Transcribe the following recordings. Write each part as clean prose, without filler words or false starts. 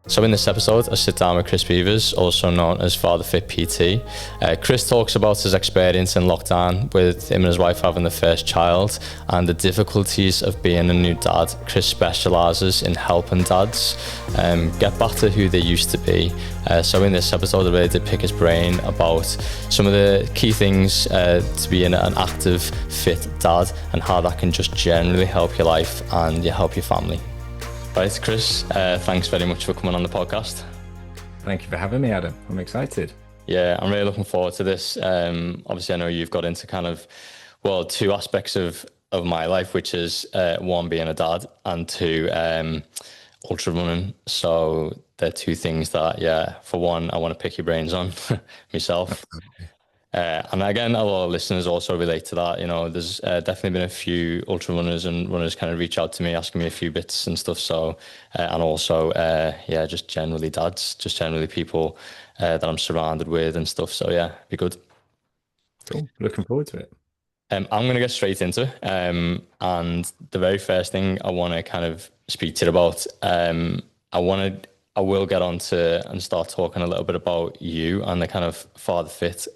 So in this episode, I sit down with Chris Beavers, also known as Father Fit PT. Chris talks about his experience in lockdown with him and his wife having the first child and the difficulties of being a new dad. Chris specialises in helping dads get back to who they used to be. So in this episode, I really did pick his brain about some of the key things to being an active, fit dad and how that can just generally help your life and help your family. Right, Chris, thanks very much for coming on the podcast. Thank you for having me, Adam. I'm excited. Yeah, I'm really looking forward to this. Obviously, I know you've got into two aspects of my life, which is one, being a dad, and two, ultra running. So they're two things that, for one, I want to pick your brains on myself. And again, a lot of listeners also relate to that. You know, there's definitely been a few ultra runners and runners kind of reach out to me, asking me a few bits and stuff. So, and also, just generally dads, just generally people that I'm surrounded with and stuff. So yeah, be good. Cool. Looking forward to it. I'm going to get straight into it. And the very first thing I want to kind of speak to you about, I will get on to and start talking a little bit about you and the kind of Father Fit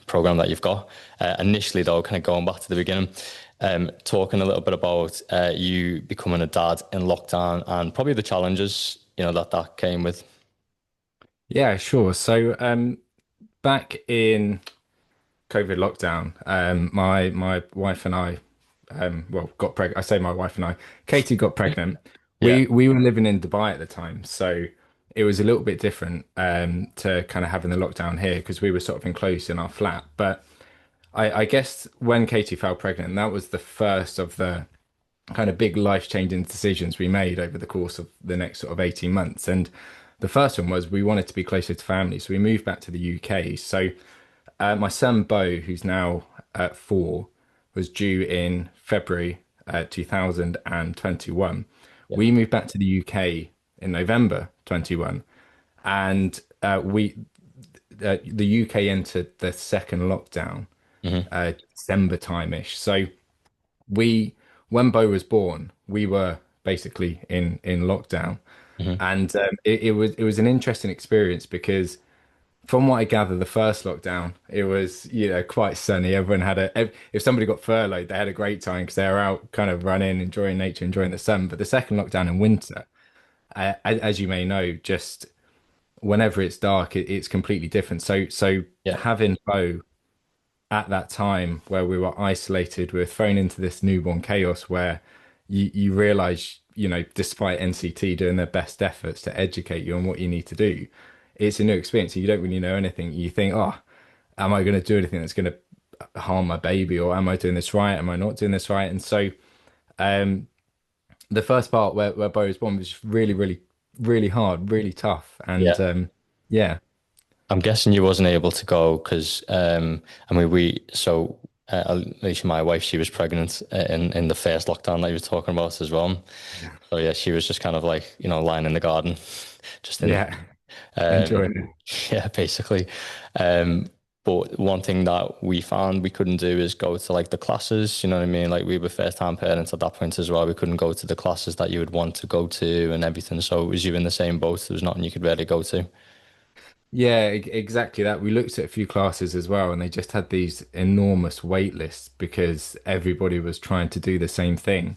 program that you've got. Initially, though, kind of going back to the beginning, talking a little bit about you becoming a dad in lockdown and probably the challenges, that came with. Yeah, sure. So back in COVID lockdown, my wife and I, got pregnant. I say my wife and I, Katie got pregnant. We were living in Dubai at the time, so it was a little bit different to kind of having the lockdown here because we were sort of enclosed in our flat. But I guess when Katie fell pregnant, that was the first of the kind of big life-changing decisions we made over the course of the next sort of 18 months. And the first one was we wanted to be closer to family, so we moved back to the UK. So my son Bo, who's now 4, was due in February 2021. We moved back to the UK in November 21, and the UK entered the second lockdown December time-ish. So when Bo was born, we were basically in lockdown, and it was an interesting experience because from what I gather, the first lockdown, it was, quite sunny. Everyone if somebody got furloughed, they had a great time because they were out kind of running, enjoying nature, enjoying the sun. But the second lockdown in winter, as you may know, just whenever it's dark, it's completely different. So having Bo at that time where we were isolated, we were thrown into this newborn chaos where you realize, despite NCT doing their best efforts to educate you on what you need to do, it's a new experience. You don't really know anything. You think, oh, am I going to do anything that's going to harm my baby, or am I doing this right? Am I not doing this right? And so the first part where Bo was born was really, really, really hard, really tough. And I'm guessing you wasn't able to go because, Alicia, my wife, she was pregnant in the first lockdown that you were talking about as well. Yeah. So yeah, she was just kind of like, lying in the garden, just enjoying it. Yeah, basically. But one thing that we found we couldn't do is go to like the classes, you know what I mean? Like we were first time parents at that point as well. We couldn't go to the classes that you would want to go to and everything. So was you in the same boat? There was nothing you could really go to. Yeah, exactly that. We looked at a few classes as well, and they just had these enormous wait lists because everybody was trying to do the same thing.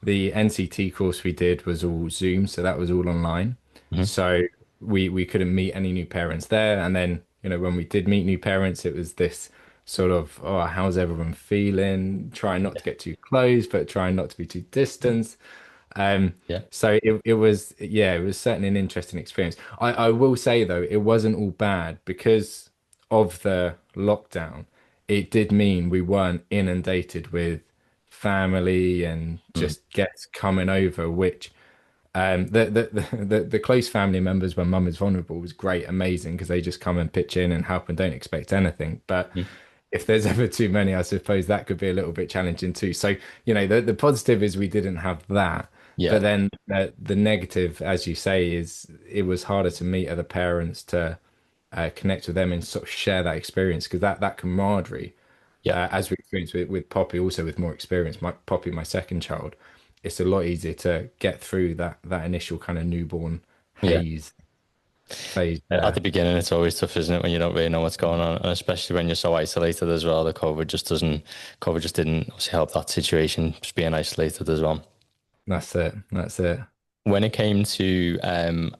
The NCT course we did was all Zoom, so that was all online. So we couldn't meet any new parents there. And then, when we did meet new parents, it was this sort of, oh, how's everyone feeling? Trying not to get too close, but trying not to be too distant. So it was certainly an interesting experience. I will say though, it wasn't all bad because of the lockdown. It did mean we weren't inundated with family and just guests coming over, which the close family members when mum is vulnerable was great, amazing, because they just come and pitch in and help and don't expect anything. But if there's ever too many, I suppose that could be a little bit challenging too. So, the positive is we didn't have that. Yeah. But then the negative, as you say, is it was harder to meet other parents, to connect with them and sort of share that experience, because that camaraderie, as we experienced with Poppy, also with more experience, Poppy, my second child, it's a lot easier to get through that initial kind of newborn Yeah. haze phase At the there. beginning, it's always tough, isn't it, when you don't really know what's going on, and especially when you're so isolated as well. COVID just didn't obviously help that situation, just being isolated as well. That's it. That's it. When it came to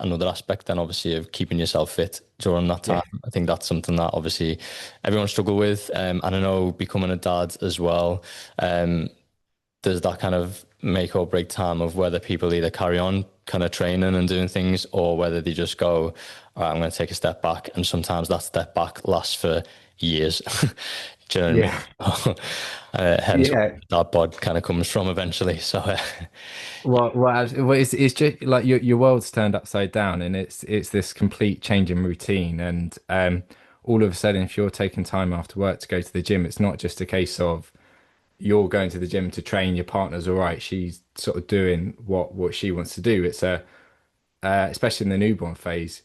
another aspect, then obviously of keeping yourself fit during that Yeah. time, I think that's something that obviously everyone struggle with. And I know becoming a dad as well, there's that kind of make or break time of whether people either carry on kind of training and doing things or whether they just go, all right, I'm going to take a step back. And sometimes that step back lasts for years. Do you know what Yeah. I mean? Hence where Yeah. that bod kind of comes from eventually. So, Well, it's just like your world's turned upside down, and it's this complete change in routine. And all of a sudden, if you're taking time after work to go to the gym, it's not just a case of you're going to the gym to train. Your partner's all right; she's sort of doing what she wants to do. It's a especially in the newborn phase,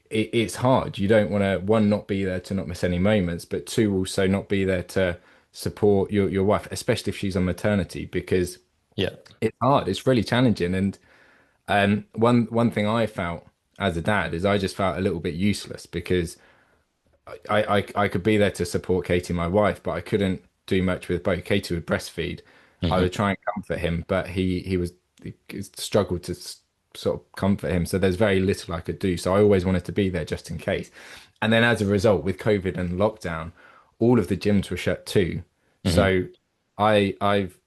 it's hard. You don't want to one not be there to not miss any moments, but two also not be there to support your wife, especially if she's on maternity, because yeah. it's hard. It's really challenging. And one thing I felt as a dad is I just felt a little bit useless because I could be there to support Katie, my wife, but I couldn't do much with both. Katie would breastfeed. I Hmm. would try and comfort him, but he struggled to sort of comfort him. So there's very little I could do. So I always wanted to be there just in case. And then as a result, with COVID and lockdown, all of the gyms were shut too. Hmm. So I've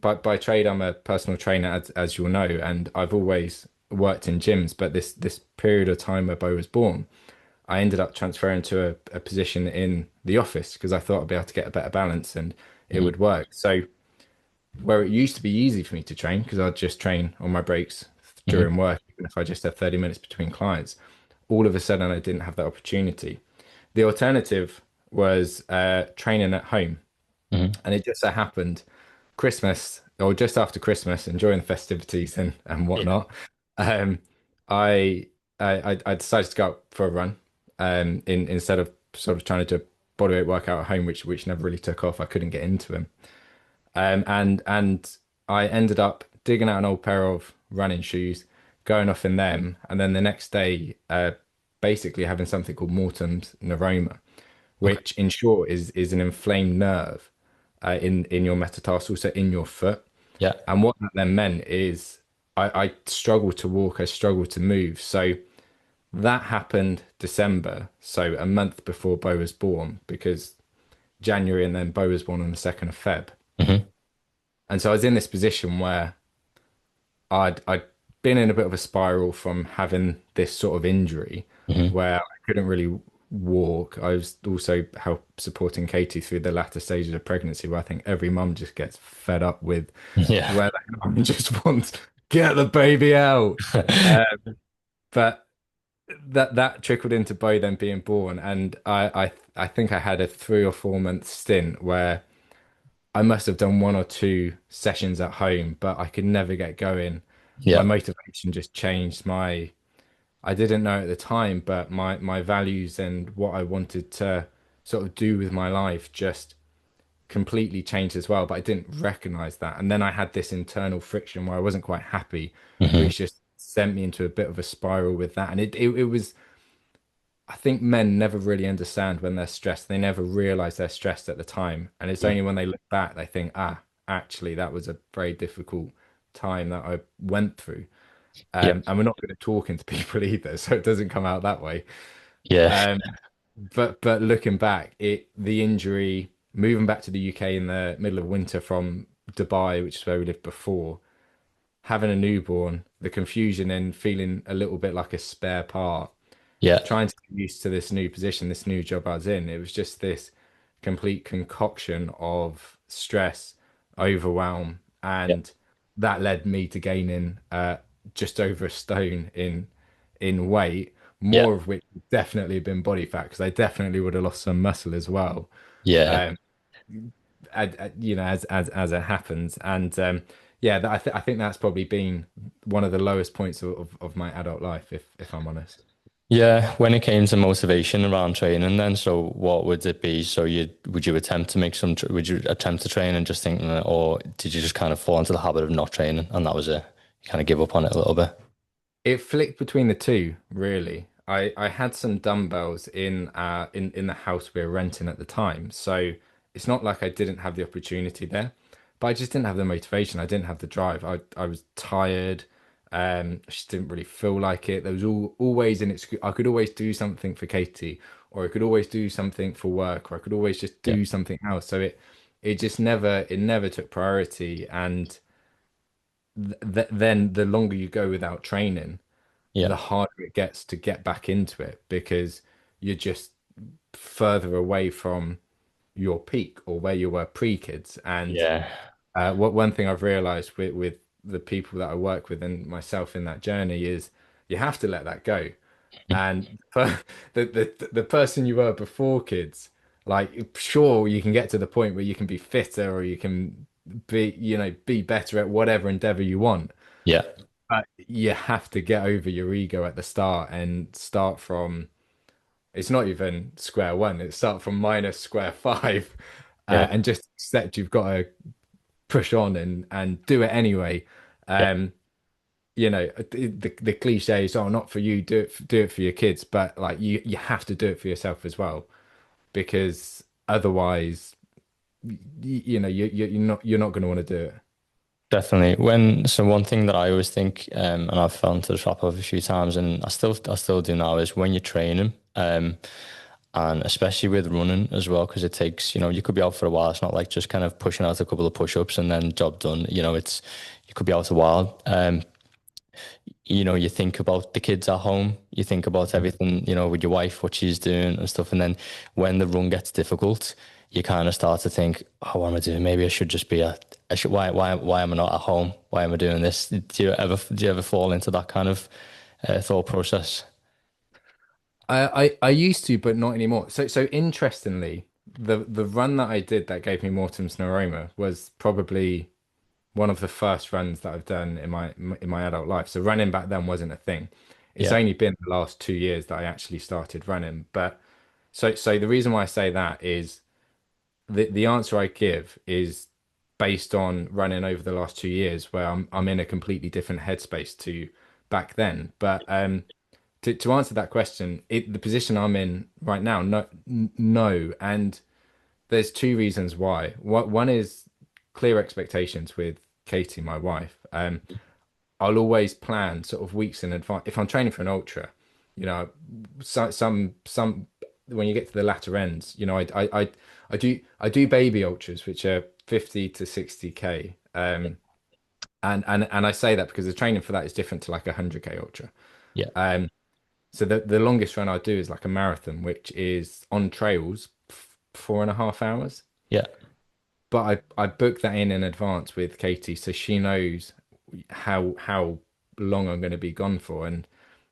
by trade, I'm a personal trainer, as you'll know, and I've always worked in gyms. But this period of time where Bo was born, I ended up transferring to a position in the office because I thought I'd be able to get a better balance and it Hmm. would work. So where it used to be easy for me to train because I'd just train on my breaks Hmm. during work, even if I just had 30 minutes between clients, all of a sudden I didn't have that opportunity. The alternative was training at home. Hmm. And it just so happened Christmas or just after Christmas, enjoying the festivities and Yeah. whatnot, um, I, I decided to go out for a run instead of sort of trying to do a bodyweight workout at home, which never really took off. I couldn't get into them. And I ended up digging out an old pair of running shoes, going off in them, and then the next day, basically having something called Morton's neuroma, Okay. which in short is an inflamed nerve in your metatarsal, so in your foot. Yeah. And what that then meant is I struggled to walk, I struggled to move. So that happened December, so a month before Bo was born, because January and then Bo was born on the 2nd of Feb. Hmm. And so I was in this position where I'd been in a bit of a spiral from having this sort of injury Hmm. where I couldn't really walk. I was also help supporting Katie through the latter stages of pregnancy where I think every mum just gets fed up with Yeah. where the mum just wants get the baby out. But that trickled into Bo then being born, and I think I had a 3 or 4 month stint where I must have done 1 or 2 sessions at home, but I could never get going. My Yeah. motivation just changed. I didn't know at the time, but my values and what I wanted to sort of do with my life just completely changed as well. But I didn't recognize that. And then I had this internal friction where I wasn't quite happy, Hmm. which just sent me into a bit of a spiral with that. And it was, I think men never really understand when they're stressed. They never realize they're stressed at the time. And it's only when they look back, they think, actually, that was a very difficult time that I went through. Yeah. And we're not good at talking to people either, so it doesn't come out that way. Yeah. Um, but looking back, the injury, moving back to the UK in the middle of winter from Dubai, which is where we lived before, having a newborn, the confusion and feeling a little bit like a spare part, Yeah. trying to get used to this new position, this new job I was in. It was just this complete concoction of stress, overwhelm, Yeah. and that led me to gaining just over a stone in weight, Yeah. more of which would definitely have been body fat because I definitely would have lost some muscle as well. Yeah. Um, as it happens, and yeah, I think that's probably been one of the lowest points of my adult life, if I'm honest. Yeah, when it came to motivation around training, then so what would it be? So would you attempt to make would you attempt to train and just think, or did you just kind of fall into the habit of not training and that was it? You kind of give up on it a little bit. It flicked between the two, really. I had some dumbbells in the house we were renting at the time, so it's not like I didn't have the opportunity there, but I just didn't have the motivation. I didn't have the drive. I was tired. I just didn't really feel like it. There was always an excuse. I could always do something for Katie, or I could always do something for work, or I could always just Yeah. do something else. So it just never took priority, and then the longer you go without training, Yeah. the harder it gets to get back into it because you're just further away from your peak or where you were pre-kids. And Yeah. what one thing I've realized with the people that I work with and myself in that journey is you have to let that go. And for the person you were before kids, like sure you can get to the point where you can be fitter or you can be better at whatever endeavor you want. Yeah. But you have to get over your ego at the start and start from, it's not even square one, it's start from minus square five, Yeah. and just accept you've got to push on and do it anyway. Yeah. Um, the cliche is, oh, not for you, do it for your kids, but like you have to do it for yourself as well because otherwise, you're not going to want to do it. Definitely. So one thing that I always think, and I've fell into the trap of a few times, and I still do now, is when you're training, and especially with running as well, because it takes, you could be out for a while. It's not like just kind of pushing out a couple of push-ups and then job done. You could be out a while. You think about the kids at home, you think about everything, with your wife, what she's doing and stuff. And then when the run gets difficult, you kind of start to think, oh, what am I doing? Maybe I should just be why am I not at home? Why am I doing this? Do you ever fall into that kind of thought process? I used to, but not anymore. So interestingly, the run that I did that gave me mortums neuroma was probably one of the first runs that I've done in my adult life. So running back then wasn't a thing. It's Yeah. only been the last 2 years that I actually started running. But so the reason why I say that is the answer I give is based on running over the last 2 years, where I'm in a completely different headspace to back then. But to answer that question, the position I'm in right now, no, no, and there's two reasons why. One is clear expectations with Katie, my wife. I'll always plan sort of weeks in advance. If I'm training for an ultra, you know, some when you get to the latter ends, I do baby ultras, which are 50 to 60K. And I say that because the training for that is different to like a 100K ultra. Yeah. Um, so the longest run I do is like a marathon, which is on trails, 4.5 hours. Yeah. But I booked that in advance with Katie, so she knows how long I'm going to be gone for, and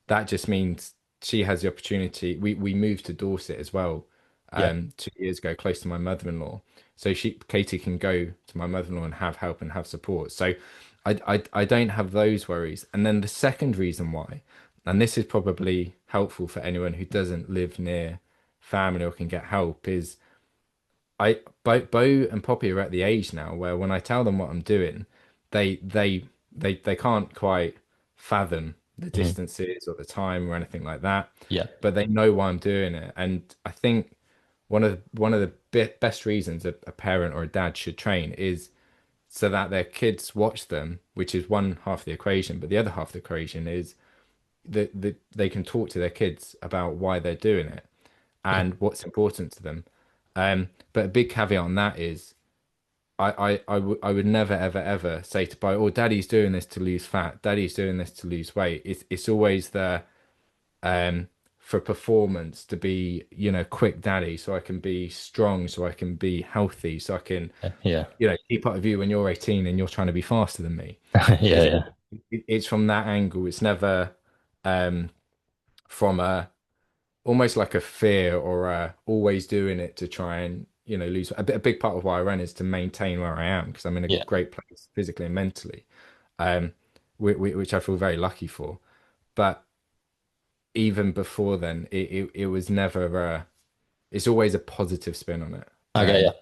that just means she has the opportunity. We moved to Dorset as well, Yeah. 2 years ago, close to my mother-in-law, so Katie can go to my mother-in-law and have help and have support. So I don't have those worries. And then the second reason why, and this is probably helpful for anyone who doesn't live near family or can get help, is Bo and Poppy are at the age now where when I tell them what I'm doing, they can't quite fathom the Mhm. distances or the time or anything like that, Yeah. but they know why I'm doing it. And I think one of the best reasons a parent or a dad should train is so that their kids watch them, which is one half of the equation, but the other half of the equation is that they can talk to their kids about why they're doing it Yeah. and what's important to them. But a big caveat on that is I would never ever ever say to Bo, oh, daddy's doing this to lose fat, daddy's doing this to lose weight. It's always the um for performance to be, quick daddy, so I can be strong, so I can be healthy, so I can, Yeah. keep up with you when you're 18 and you're trying to be faster than me. Yeah. It's Yeah. it's from that angle. It's never um from a almost like a fear or always doing it to try and lose a big part of why I run is to maintain where I am because I'm in a Yeah. great place physically and mentally, um which I feel very lucky for. But even before then it was never it's always a positive spin on it. I get you.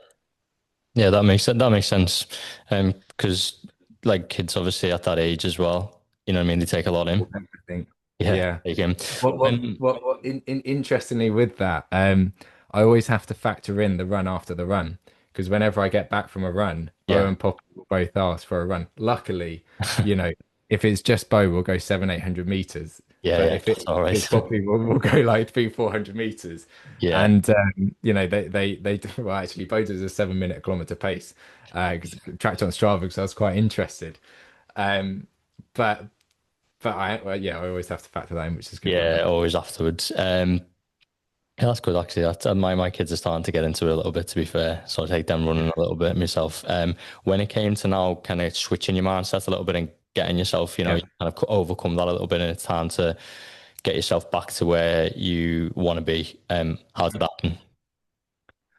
Yeah, that makes sense. That makes sense. Because like kids obviously at that age as well. You know what I mean? They take a lot in. Everything. Yeah, Yeah. take in. When Interestingly with that, I always have to factor in the run after the run because whenever I get back from a run, Bo yeah, and Poppy will both ask for a run. Luckily, you know, if it's just Bo, we'll go 700, 800 meters. yeah, But yeah, that's all if it's right. Poppy, we'll go like 300, 400 meters. Yeah, And you know, they well actually Bo does a 7 minute kilometer pace because tracked on Strava because I was quite interested. Um, but well, yeah, I always have to factor that in, which is a good yeah, reminder. always afterwards. Yeah, that's good actually. My kids are starting to get into it a little bit, to be fair. So I take them running a little bit myself. When it came to now kind of switching your mindset a little bit and getting yourself, you Yeah. kind of overcome that a little bit, and it's time to get yourself back to where you want to be. How did that happen?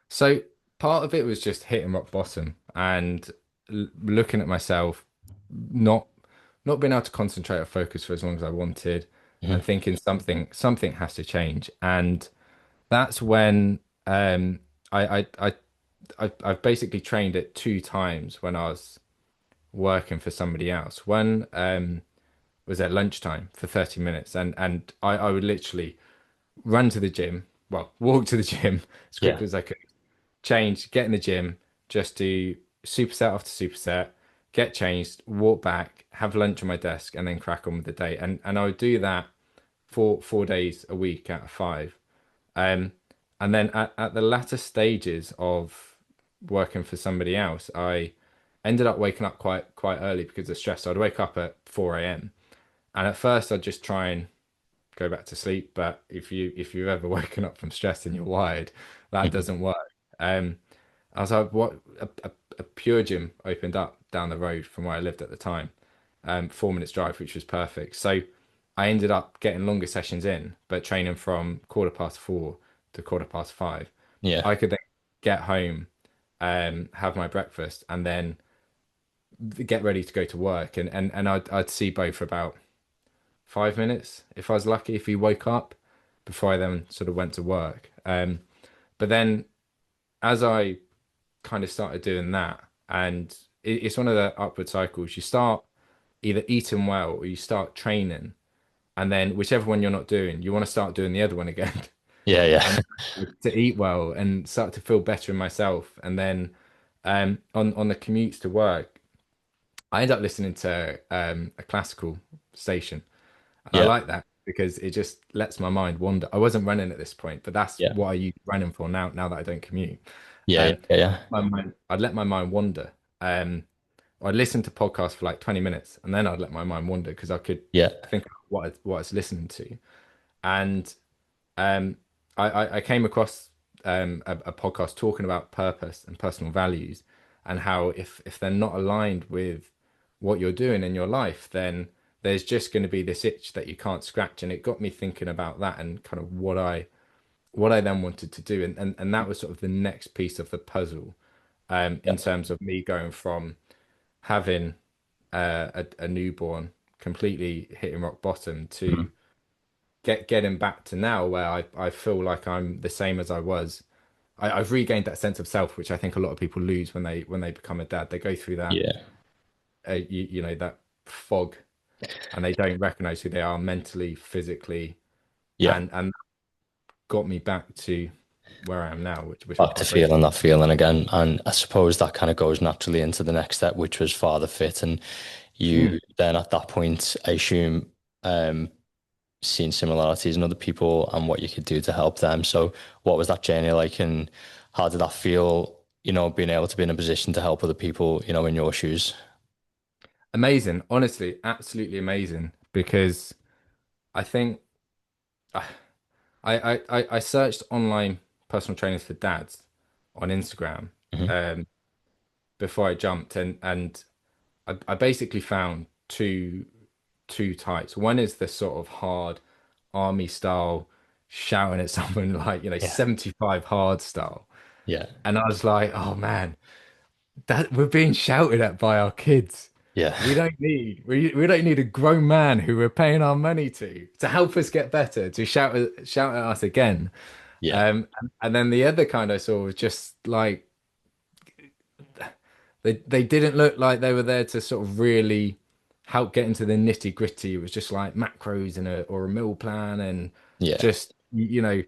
So part of it was just hitting rock bottom and looking at myself, not not being able to concentrate or focus for as long as I wanted, and Hmm. thinking something has to change. And that's when I've basically trained it 2 times when I was working for somebody else. One was at lunchtime for 30 minutes, and I would literally run to the gym, well, walk to the gym as Yeah, quickly as I could, change, get in the gym, just do superset after superset, get changed, walk back, have lunch on my desk, and then crack on with the day. And I would do that for 4 days a week out of 5. Um, and then at the latter stages of working for somebody else, I ended up waking up quite early because of stress. So I'd wake up at 4 a.m. And at first I'd just try and go back to sleep. But if you've ever woken up from stress and you're wired, that mhm, doesn't work. I was like, what? A pure gym opened up down the road from where I lived at the time, 4 minutes drive, which was perfect. So I ended up getting longer sessions in, but training from 4:15 to 5:15. yeah, I could then get home, have my breakfast, and then get ready to go to work. And I'd see Bo for about 5 minutes if I was lucky, if he woke up before I then sort of went to work. But then as I kind of started doing that, and it's one of the upward cycles. You start either eating well or you start training, and then whichever one you're not doing, you want to start doing the other one again, yeah, yeah, and to eat well and start to feel better in myself. And then on the commutes to work, I end up listening to a classical station, and I yeah, like that because it just lets my mind wander. I wasn't running at this point, but that's yeah, what I use running for now. Now that I don't commute, yeah, yeah, I'd let my mind wander. I'd listen to podcasts for like 20 minutes, and then I'd let my mind wander because I could yeah, think about what I was listening to. And um, I came across a podcast talking about purpose and personal values, and how if they're not aligned with what you're doing in your life, then there's just going to be this itch that you can't scratch. And it got me thinking about that and kind of what I then wanted to do. And that was sort of the next piece of the puzzle, yeah, in terms of me going from having a newborn completely hitting rock bottom mhm, to getting back to now where I feel like I'm the same as I was. I've regained that sense of self, which I think a lot of people lose when they become a dad. They go through that, yeah, that fog, and they don't recognize who they are mentally, physically, yeah. and got me back to where I am now, which I'm Back to quite grateful. feeling that feeling again. And I suppose that kind of goes naturally into the next step, which was father fit. And Mm. you then at that point, I assume, um, seeing similarities in other people and what you could do to help them. So what was that journey like and how did that feel, being able to be in a position to help other people, in your shoes? Amazing, honestly, absolutely amazing. Because I think I searched online personal trainers for dads on Instagram, Hmm. um, before I jumped, and I basically found two types. One is the sort of hard army style, shouting at someone like, Yeah. 75 hard style. Yeah. And I was like, oh man, that we're being shouted at by our kids. Yeah. We don't need a grown man who we're paying our money to help us get better, to shout at us again. Yeah. And then the other kind I saw was just like they didn't look like they were there to sort of really how get into the nitty gritty. It was just like macros and a meal plan, and Yeah. just do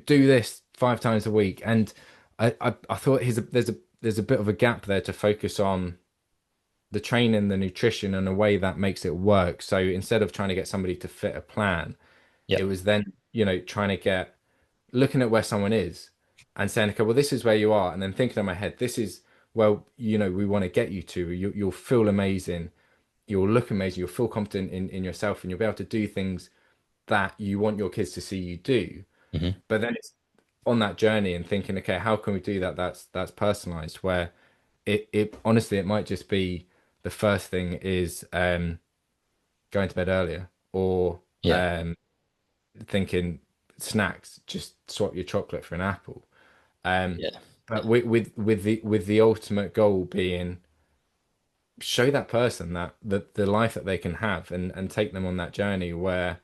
this 5 times a week. And I thought there's a bit of a gap there to focus on the training, the nutrition, in a way that makes it work. So instead of trying to get somebody to fit a plan, Yeah. it was then, trying to get looking at where someone is and saying, okay, well, this is where you are. And then thinking in my head, this is, well, we want to get you to. You'll feel amazing. You'll look amazing. You'll feel confident in yourself, and you'll be able to do things that you want your kids to see you do. Hmm. But then it's on that journey and thinking, okay, how can we do that? That's personalized, where it honestly, it might just be the first thing is going to bed earlier, or Yeah. thinking snacks, just swap your chocolate for an apple. Um, Yeah. but with the ultimate goal being show that person that the life that they can have, and take them on that journey where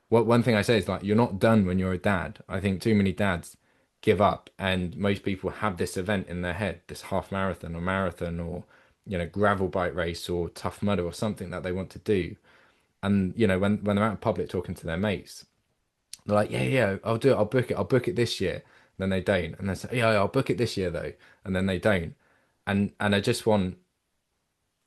what one thing I say is, like, you're not done when you're a dad. I think too many dads give up, and most people have this event in their head, this half marathon or marathon, or gravel bike race or Tough Mudder or something that they want to do. And when they're out in public talking to their mates, they're like, yeah, yeah, I'll do it, I'll book it this year. Then they don't, and they say, yeah, I'll book it this year though, and then they don't. And I just want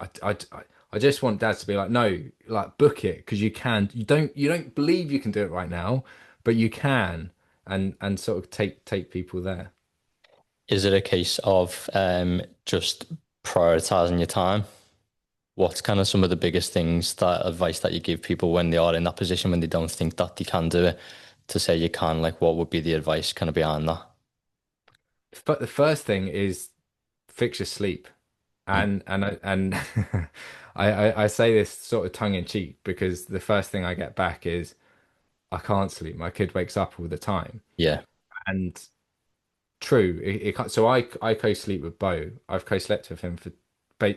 dads to be like, no, like, book it, because you can. You don't believe you can do it right now, but you can, and sort of take people there. Is it a case of just prioritizing your time? What's kind of some of the biggest things, that advice that you give people when they are in that position, when they don't think that they can do it, to say you can, like what would be the advice kind of behind that? But the first thing is fix your sleep. Mm. And I say this sort of tongue in cheek, because the first thing I get back is, I can't sleep. My kid wakes up all the time. Yeah. And true, it can't, so I co-sleep with Bo. I've co-slept with him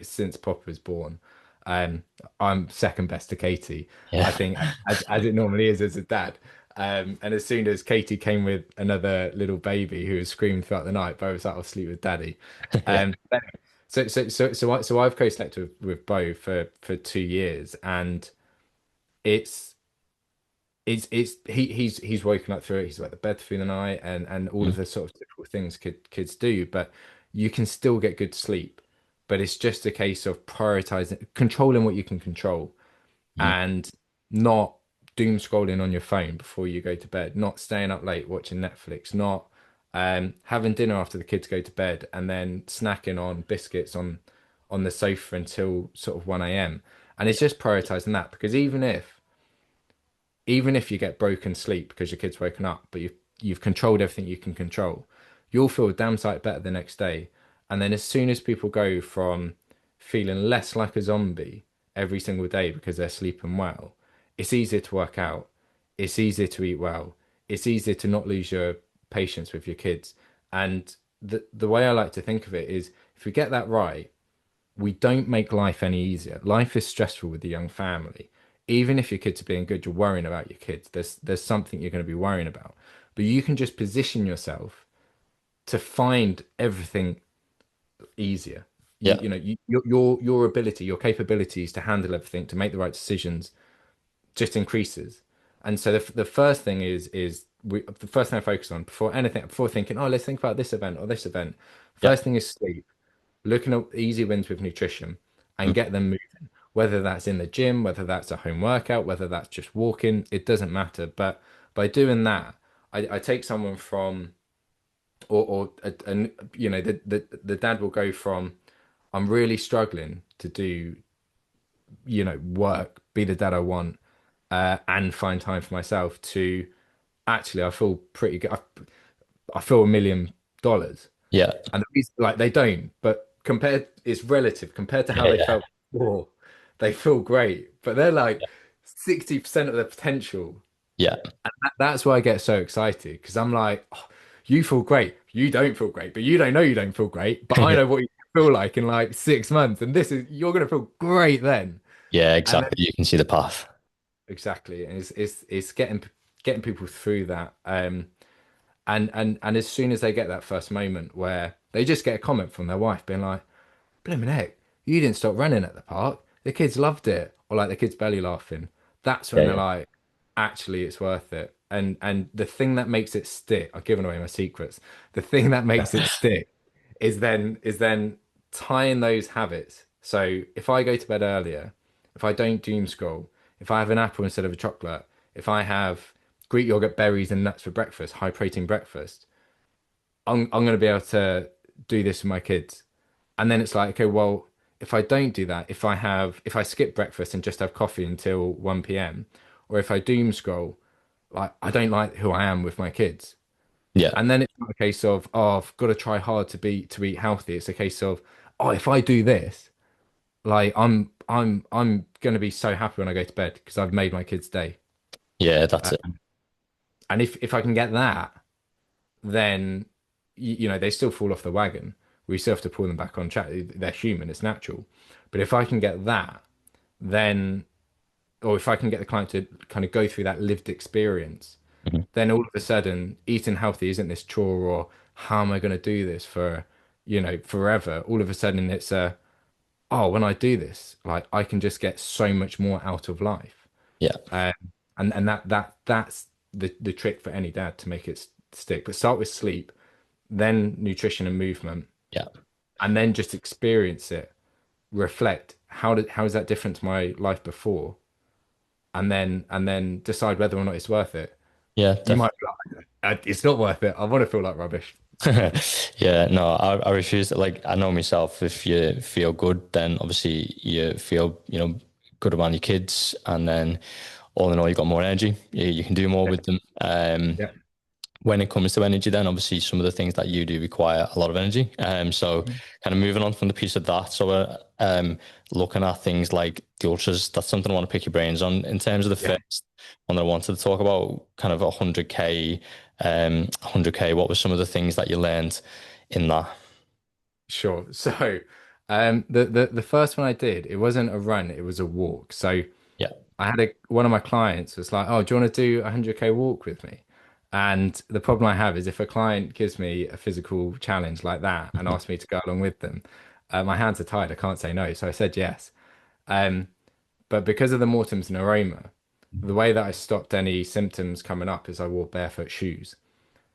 since Pop was born. Um, I'm second best to Katie, I Yeah. think, as it normally is as a dad. And as soon as Katie came with another little baby who was screaming throughout the night, Bo was like, "I'll sleep with Daddy." Yeah. But so I've co-slept with Bo for 2 years, and it's he's woken up through it. He's wet the bed through the night, and all Mm. of the sort of typical things kids do. But you can still get good sleep. But it's just a case of prioritizing, controlling what you can control, Mm. and not doom scrolling on your phone before you go to bed, not staying up late watching Netflix, not having dinner after the kids go to bed, and then snacking on biscuits on the sofa until sort of 1 a.m. And it's just prioritizing that, because even if you get broken sleep because your kid's woken up, but you've controlled everything you can control, you'll feel a damn sight better the next day. And then as soon as people go from feeling less like a zombie every single day because they're sleeping well, it's easier to work out, it's easier to eat well, it's easier to not lose your patience with your kids. And the way I like to think of it is, if we get that right, we don't make life any easier. Life is stressful with a young family. Even if your kids are being good, you're worrying about your kids. There's something you're going to be worrying about. But you can just position yourself to find everything easier. You Yeah. you know you, your ability, your capabilities to handle everything, to make the right decisions, just increases. And so the first thing the first thing I focus on before anything, before thinking, oh, let's think about this event or this event. Yeah. First thing is sleep, looking at easy wins with nutrition, Mm. and get them moving. Whether that's in the gym, whether that's a home workout, whether that's just walking, it doesn't matter. But by doing that, I take someone from, the dad will go from, I'm really struggling to do, work, be the dad I want, and find time for myself, to actually, I feel pretty good. I feel $1 million. Yeah. And the reason, like, they don't, but it's relative compared to how Yeah. they Yeah. felt before. They feel great, but they're like 60% of the potential. Yeah. That's why I get so excited, because I'm like, oh, you feel great. You don't feel great, but you don't know you don't feel great. But I Yeah. know what you feel like in like 6 months, and you're gonna feel great then. Yeah, And then, exactly. You can see the path. exactly, and it's getting people through that. And as soon as they get that first moment where they just get a comment from their wife being like, "Blimey heck, you didn't stop running at the park. The kids loved it, or like the kids belly laughing. That's Yeah, when they're yeah. like, actually, it's worth it. And the thing that makes it stick, I've given away my secrets. The thing that makes it stick is then tying those habits. So if I go to bed earlier, if I don't doom scroll, if I have an apple instead of a chocolate, if I have Greek yogurt, berries, and nuts for breakfast, high protein breakfast, I'm going to be able to do this with my kids. And then it's like, okay, well, if I don't do that, if I skip breakfast and just have coffee until 1 p.m., or if I doom scroll, like I don't like who I am with my kids. Yeah. And then it's not a case of, oh, I've got to try hard to eat healthy. It's a case of, oh, if I do this, like I'm gonna be so happy when I go to bed because I've made my kids' day. Yeah, Uh, that's it. and if I can get that, then they still fall off the wagon. We still have to pull them back on track. They're human, it's natural. But if I can get that, then or if I can get the client to kind of go through that lived experience, Mhm. then all of a sudden eating healthy isn't this chore or how am I going to do this for, forever. All of a sudden it's a, oh, when I do this, like I can just get so much more out of life. Yeah. Um, and that's the trick for any dad to make it stick. But start with sleep, then nutrition and movement, Yeah. and then just experience it. Reflect how is that different to my life before, and then decide whether or not it's worth it. Yeah, You might definitely. be like, it's not worth it. I want to feel like rubbish. Yeah, no, I refuse to, like, I know myself, if you feel good, then obviously you feel, good around your kids, and then all in all, you've got more energy. You can do more Yeah, with them. yeah, When it comes to energy, then obviously some of the things that you do require a lot of energy. So kind of moving on from the piece of that. So looking at things like the ultras, that's something I want to pick your brains on. In terms of the yeah. first one that I wanted to talk about, kind of 100K, 100K, what were some of the things that you learned in that? Sure. So, the first one I did, it wasn't a run, it was a walk. So Yeah. I had one of my clients was like, "Oh, do you want to do a 100K walk with me?" And the problem I have is if a client gives me a physical challenge like that and Mhm. asks me to go along with them, my hands are tied. I can't say no. So I said yes. Um, but because of the Mortems and aroma, the way that I stopped any symptoms coming up is I wore barefoot shoes.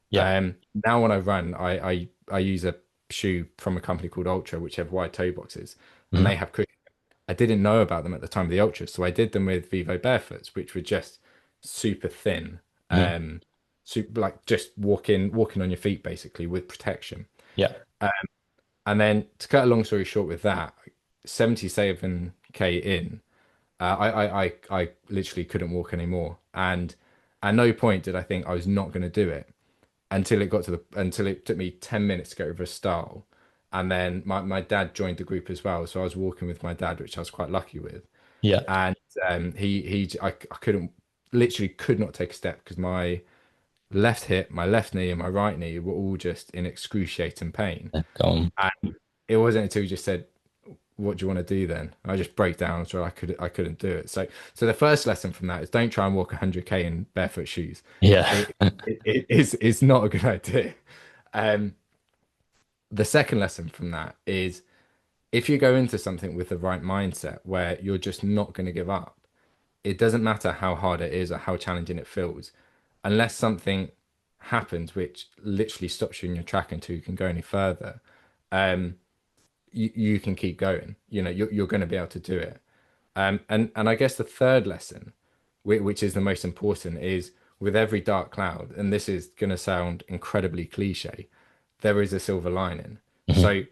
Yeah. Now when I run, I use a shoe from a company called Ultra, which have wide toe boxes, and they Mhm. have cushion. I didn't know about them at the time of the Ultras, so I did them with Vivo Barefoots, which were just super thin, Mhm. super like just walking on your feet basically with protection. Yeah. And then to cut a long story short, with that 77K in, I literally couldn't walk anymore, and at no point did I think I was not going to do it until it took me 10 minutes to get over a stile. And then my dad joined the group as well. So I was walking with my dad, which I was quite lucky with. Yeah. And I couldn't, literally could not take a step because my left hip, my left knee, and my right knee were all just in excruciating pain. Yeah. Go on. And it wasn't until he just said, "What do you want to do then?" And I just break down, so I couldn't do it. So the first lesson from that is don't try and walk 100K in barefoot shoes. Yeah. It is not a good idea. Um, the second lesson from that is if you go into something with the right mindset where you're just not going to give up, it doesn't matter how hard it is or how challenging it feels, unless something happens which literally stops you in your track until you can go any further. You can keep going. You're going to be able to do it. And I guess the third lesson, which is the most important, is with every dark cloud, and this is going to sound incredibly cliche, there is a silver lining. Mhm. So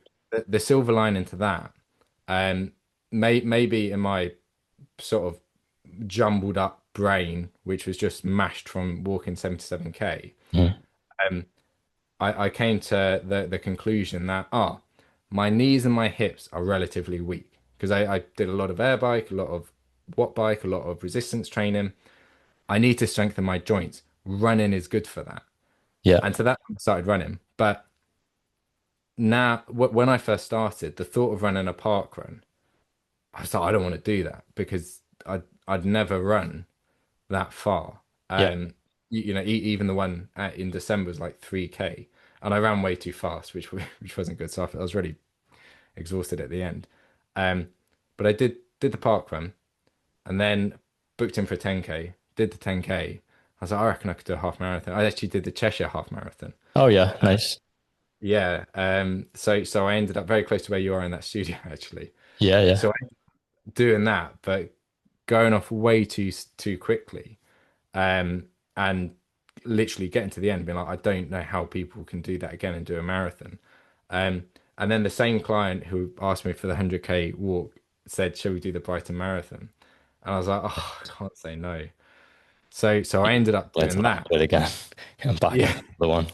the silver lining to that, um, maybe in my sort of jumbled up brain, which was just mashed from walking 77K, Mhm. um, I came to the conclusion that my knees and my hips are relatively weak because I did a lot of air bike, a lot of watt bike, a lot of resistance training. I need to strengthen my joints. Running is good for that. Yeah. And so that I started running. But now, when I first started, the thought of running a park run, I was like, I don't want to do that because I'd never run that far. Yeah. Even the one in December was like 3K, and I ran way too fast, which which wasn't good. So I was really exhausted at the end. Um, but I did the park run and then booked in for a 10K, did the 10K. I was like, I reckon I could do a half marathon. I actually did the Cheshire half marathon. Oh yeah, nice. Yeah. So I ended up very close to where you are in that studio, actually. Yeah, yeah. So I ended up doing that, but going off way too quickly. And literally getting to the end, being like, I don't know how people can do that again and do a marathon. Um, and then the same client who asked me for the 100K walk said, "Shall we do the Brighton Marathon?" And I was like, "Oh, I can't say no." So I ended up Let's doing not that. do it again. Come back in Yeah, the one.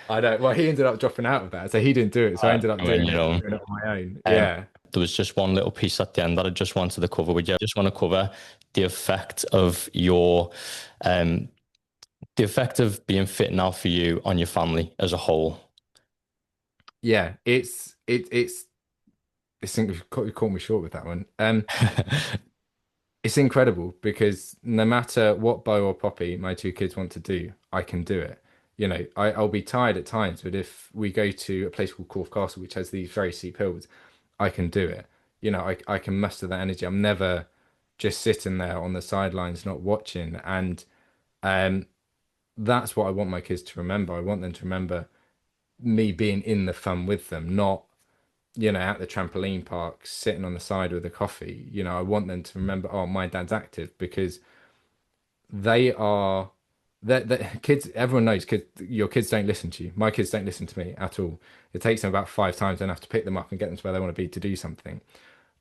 I don't. Well, he ended up dropping out of that, so he didn't do it. So I ended up I mean, doing it on my own. um, Yeah, there was just one little piece at the end that I just wanted to cover with you. I just want to cover the effect of um, the effect of being fit now for you on your family as a whole. yeah. You caught me short with that one. It's incredible because no matter what Bo or Poppy, my two kids, want to do, I can do it. I'll be tired at times, but if we go to a place called Corfe Castle, which has these very steep hills, I can do it. I can muster that energy. I'm never just sitting there on the sidelines not watching. And um, that's what I want my kids to remember. I want them to remember me being in the fun with them, not at the trampoline park, sitting on the side with a coffee. I want them to remember, oh, my dad's active because they are that kids. Everyone knows kids. Your kids don't listen to you. My kids don't listen to me at all. It takes them about 5 times and I have to pick them up and get them to where they want to be to do something.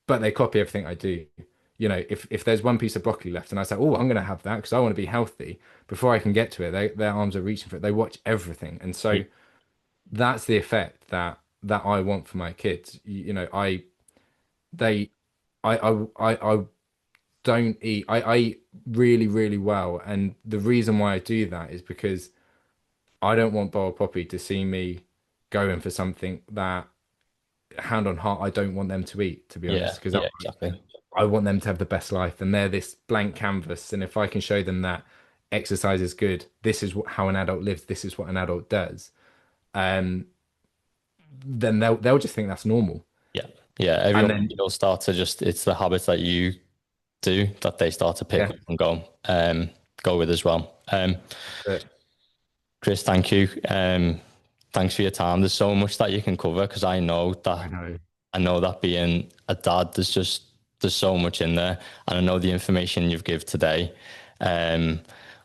But they copy everything I do. If there's one piece of broccoli left and I say, oh, I'm going to have that because I want to be healthy, before I can get to it, their arms are reaching for it. They watch everything, and so that's the effect that I want for my kids. They I don't eat. I eat really, really well. And the reason why I do that is because I don't want Bowl Poppy to see me going for something that, hand on heart, I don't want them to eat, to be Yeah, honest, because yeah, exactly. I want them to have the best life. And they're this blank canvas. And if I can show them that exercise is good, this is how an adult lives, this is what an adult does, um, then they'll just think that's normal. Yeah, yeah. And Everyone then, will start to just, it's the habits that you do that they start to pick yeah, up and go with as well. but Chris, thank you. Thanks for your time. There's so much that you can cover because I know. I know that being a dad, there's so much in there, and I know the information you've give today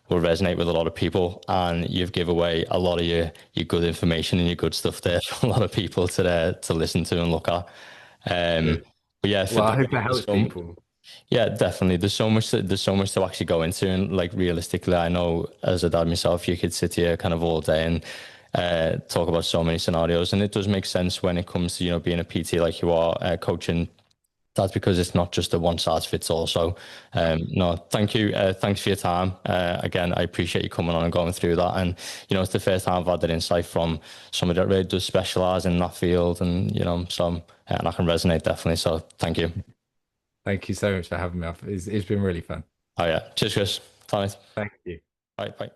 will resonate with a lot of people, and you've give away a lot of your good information and your good stuff there for a lot of people to listen to and look at. Um, Good. but yeah, for Well, I the, hope it there's helps so, people. yeah, definitely. There's so much to actually go into, and like realistically, I know as a dad myself, you could sit here kind of all day and talk about so many scenarios, and it does make sense when it comes to being a PT like you are, coaching. That's because it's not just a one size fits all. So, no, thank you. Thanks for your time. Again, I appreciate you coming on and going through that. And it's the first time I've had that insight from somebody that really does specialize in that field, and and I can resonate definitely. So, thank you. Thank you so much for having me up. It's been really fun. Oh yeah. Cheers, Chris. Bye. Thank you. Bye. Bye.